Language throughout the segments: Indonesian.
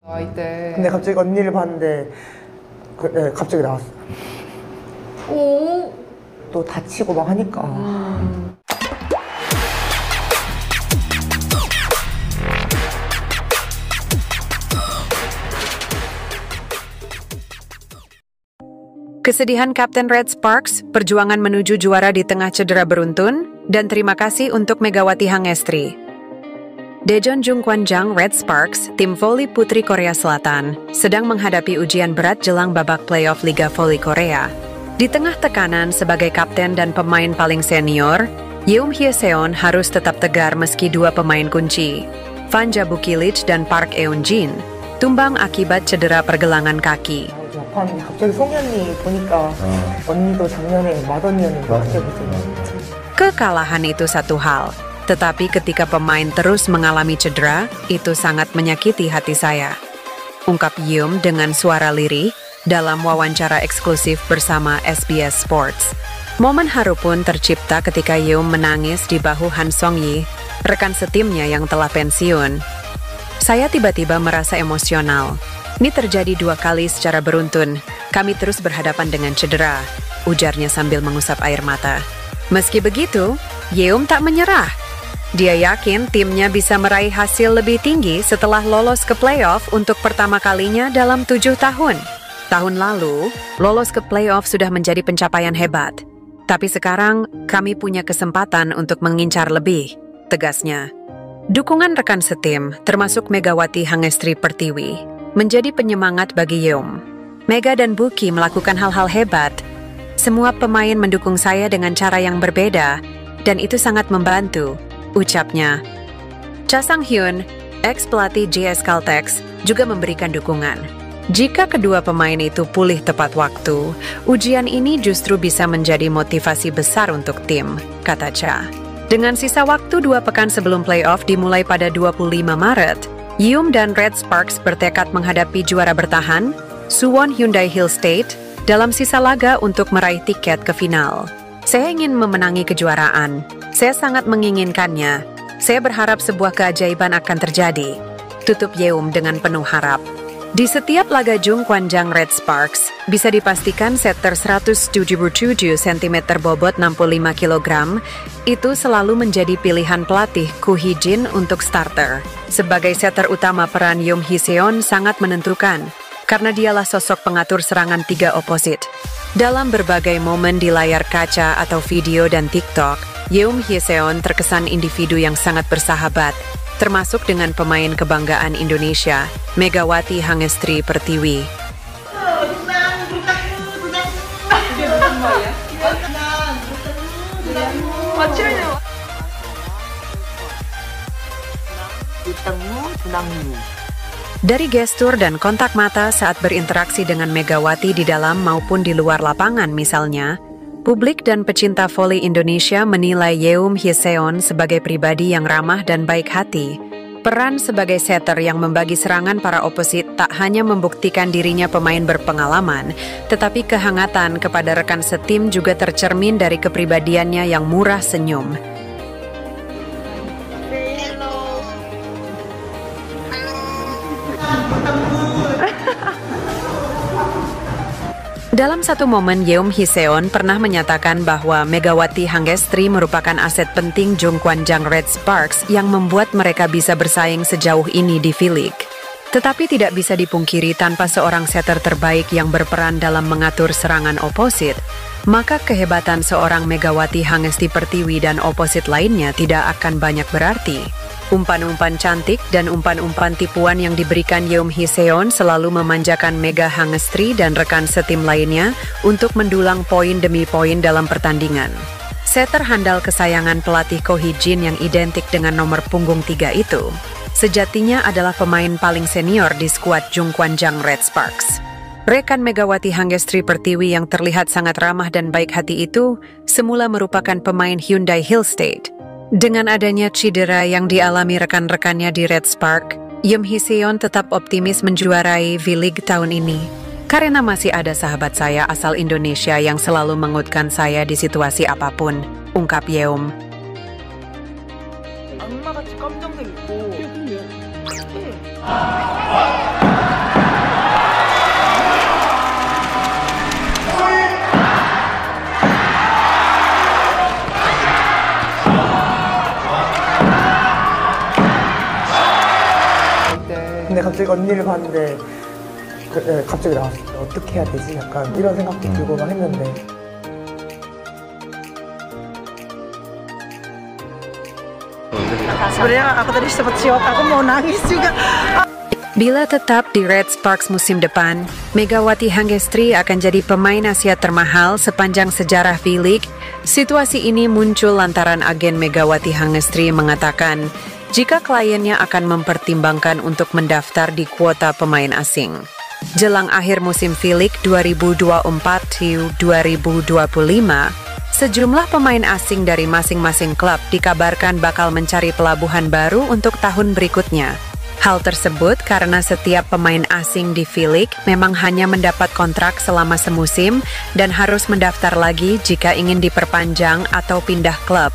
아이 때. 근데 갑자기 언니를 봤는데 네, 갑자기 나왔어. 오. 또 다치고 막 하니까. Kesedihan Kapten Red Sparks, perjuangan menuju juara di tengah cedera beruntun, dan terima kasih untuk Megawati Hangestri. Daejeon Jungkwanjang Red Sparks, tim voli putri Korea Selatan, sedang menghadapi ujian berat jelang babak playoff Liga Voli Korea. Di tengah tekanan sebagai kapten dan pemain paling senior, Yeom Hye-seon harus tetap tegar meski dua pemain kunci, Van Jabukilich dan Park Eun-jin, tumbang akibat cedera pergelangan kaki. 갑자기 송이 언니 보니까 언니도 작년에 맏언니였는데 갑자기 보세요. Kekalahan itu satu hal, tetapi ketika pemain terus mengalami cedera, itu sangat menyakiti hati saya. Ungkap Yeom dengan suara lirih dalam wawancara eksklusif bersama SBS Sports. Momen haru pun tercipta ketika Yeom menangis di bahu Han Song-yi, rekan setimnya yang telah pensiun. Saya tiba-tiba merasa emosional. Ini terjadi 2 kali secara beruntun. Kami terus berhadapan dengan cedera, ujarnya sambil mengusap air mata. Meski begitu, Yeom tak menyerah. Dia yakin timnya bisa meraih hasil lebih tinggi setelah lolos ke playoff untuk pertama kalinya dalam 7 tahun. Tahun lalu, lolos ke playoff sudah menjadi pencapaian hebat. Tapi sekarang, kami punya kesempatan untuk mengincar lebih, tegasnya. Dukungan rekan setim, termasuk Megawati Hangestri Pertiwi, menjadi penyemangat bagi Yeom. Mega dan Buki melakukan hal-hal hebat. Semua pemain mendukung saya dengan cara yang berbeda, dan itu sangat membantu, ucapnya. Cha Sang-hyun, ex-pelatih JS Caltex, juga memberikan dukungan. Jika kedua pemain itu pulih tepat waktu, ujian ini justru bisa menjadi motivasi besar untuk tim, kata Cha. Dengan sisa waktu 2 pekan sebelum playoff dimulai pada 25 Maret, Yeom dan Red Sparks bertekad menghadapi juara bertahan, Suwon Hyundai Hill State, dalam sisa laga untuk meraih tiket ke final. Saya ingin memenangi kejuaraan. Saya sangat menginginkannya. Saya berharap sebuah keajaiban akan terjadi, tutup Yeom dengan penuh harap. Di setiap laga Jungkwanjang Red Sparks, bisa dipastikan setter 177 cm bobot 65 kg, itu selalu menjadi pilihan pelatih Koo Hee-jin untuk starter. Sebagai setter utama, peran Yeom Hye-seon sangat menentukan, karena dialah sosok pengatur serangan 3 oposit. Dalam berbagai momen di layar kaca atau video dan TikTok, Yeom Hye-seon terkesan individu yang sangat bersahabat, termasuk dengan pemain kebanggaan Indonesia, Megawati Hangestri Pertiwi. Dari gestur dan kontak mata saat berinteraksi dengan Megawati di dalam maupun di luar lapangan misalnya, publik dan pecinta voli Indonesia menilai Yeom Hye-seon sebagai pribadi yang ramah dan baik hati. Peran sebagai setter yang membagi serangan para oposit tak hanya membuktikan dirinya pemain berpengalaman, tetapi kehangatan kepada rekan setim juga tercermin dari kepribadiannya yang murah senyum. Dalam satu momen, Yeom Hye-seon pernah menyatakan bahwa Megawati Hangestri merupakan aset penting Jungkwanjang Red Sparks yang membuat mereka bisa bersaing sejauh ini di V-League. Tetapi tidak bisa dipungkiri, tanpa seorang setter terbaik yang berperan dalam mengatur serangan oposit, maka kehebatan seorang Megawati Hangestri Pertiwi dan oposit lainnya tidak akan banyak berarti. Umpan-umpan cantik dan umpan-umpan tipuan yang diberikan Yeom Hye-seon selalu memanjakan Mega Hangestri dan rekan setim lainnya untuk mendulang poin demi poin dalam pertandingan. Setter handal kesayangan pelatih Koo Hee-jin yang identik dengan nomor punggung 3 itu, sejatinya adalah pemain paling senior di skuad Jungkwanjang Red Sparks. Rekan Megawati Hangestri Pertiwi yang terlihat sangat ramah dan baik hati itu semula merupakan pemain Hyundai Hill State. Dengan adanya cedera yang dialami rekan-rekannya di Red Spark, Yeom Hye-seon tetap optimis menjuarai V-League tahun ini. Karena masih ada sahabat saya asal Indonesia yang selalu menguatkan saya di situasi apapun, ungkap Yeom. 악마같이 깜장색 입고 근데 갑자기 언니를 봤는데 갑자기 나왔어요. 어떻게 해야 되지? 약간 이런 생각도 들고 막 했는데. Sebenarnya aku tadi sempat syok, aku mau nangis juga. Bila tetap di Red Sparks musim depan, Megawati Hangestri akan jadi pemain Asia termahal sepanjang sejarah V-League. Situasi ini muncul lantaran agen Megawati Hangestri mengatakan jika kliennya akan mempertimbangkan untuk mendaftar di kuota pemain asing. Jelang akhir musim V-League 2024-2025, sejumlah pemain asing dari masing-masing klub dikabarkan bakal mencari pelabuhan baru untuk tahun berikutnya. Hal tersebut karena setiap pemain asing di V-League memang hanya mendapat kontrak selama semusim dan harus mendaftar lagi jika ingin diperpanjang atau pindah klub.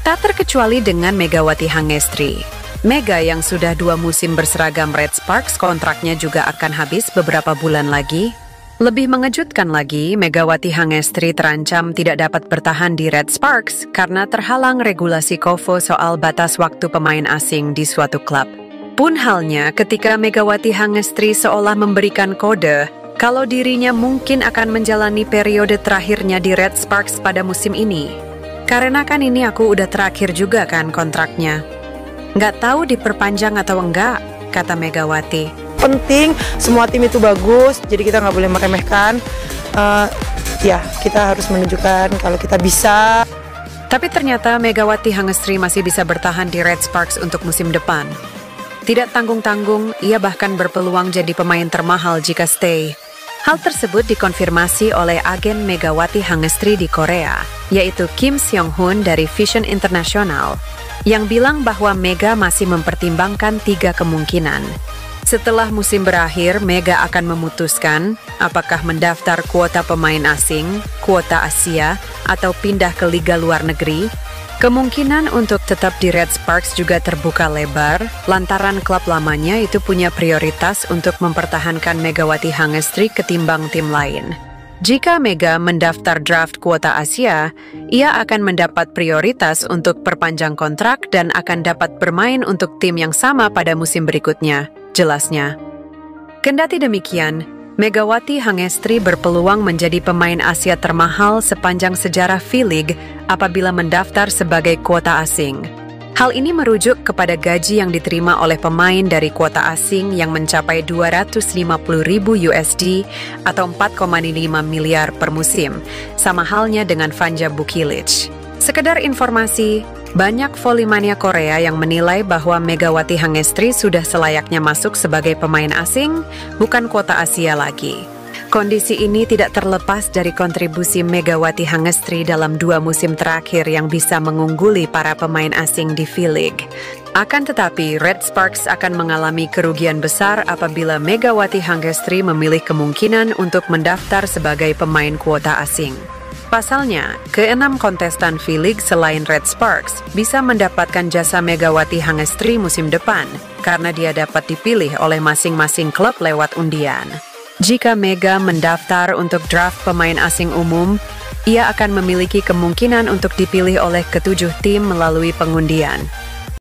Tak terkecuali dengan Megawati Hangestri. Mega yang sudah 2 musim berseragam Red Sparks kontraknya juga akan habis beberapa bulan lagi. Lebih mengejutkan lagi, Megawati Hangestri terancam tidak dapat bertahan di Red Sparks karena terhalang regulasi KOFO soal batas waktu pemain asing di suatu klub. Pun halnya ketika Megawati Hangestri seolah memberikan kode kalau dirinya mungkin akan menjalani periode terakhirnya di Red Sparks pada musim ini. Karena kan ini aku udah terakhir juga kan kontraknya. Nggak tahu diperpanjang atau enggak, kata Megawati. Penting, semua tim itu bagus, jadi kita nggak boleh meremehkan. Ya, kita harus menunjukkan kalau kita bisa. Tapi ternyata Megawati Hangestri masih bisa bertahan di Red Sparks untuk musim depan. Tidak tanggung-tanggung, ia bahkan berpeluang jadi pemain termahal jika stay. Hal tersebut dikonfirmasi oleh agen Megawati Hangestri di Korea, yaitu Kim Seong-hoon dari Vision International, yang bilang bahwa Mega masih mempertimbangkan 3 kemungkinan. Setelah musim berakhir, Mega akan memutuskan apakah mendaftar kuota pemain asing, kuota Asia, atau pindah ke liga luar negeri. Kemungkinan untuk tetap di Red Sparks juga terbuka lebar, lantaran klub lamanya itu punya prioritas untuk mempertahankan Megawati Hangestri ketimbang tim lain. Jika Mega mendaftar draft kuota Asia, ia akan mendapat prioritas untuk perpanjang kontrak dan akan dapat bermain untuk tim yang sama pada musim berikutnya, jelasnya. Kendati demikian, Megawati Hangestri berpeluang menjadi pemain Asia termahal sepanjang sejarah V-League apabila mendaftar sebagai kuota asing. Hal ini merujuk kepada gaji yang diterima oleh pemain dari kuota asing yang mencapai 250.000 USD atau 4,5 miliar per musim, sama halnya dengan Vanja Bukilic. Sekedar informasi, banyak volley-mania Korea yang menilai bahwa Megawati Hangestri sudah selayaknya masuk sebagai pemain asing, bukan kuota Asia lagi. Kondisi ini tidak terlepas dari kontribusi Megawati Hangestri dalam 2 musim terakhir yang bisa mengungguli para pemain asing di V-League. Akan tetapi, Red Sparks akan mengalami kerugian besar apabila Megawati Hangestri memilih kemungkinan untuk mendaftar sebagai pemain kuota asing. Pasalnya, ke-6 kontestan V-League selain Red Sparks bisa mendapatkan jasa Megawati Hangestri musim depan karena dia dapat dipilih oleh masing-masing klub lewat undian. Jika Mega mendaftar untuk draft pemain asing umum, ia akan memiliki kemungkinan untuk dipilih oleh ke-7 tim melalui pengundian.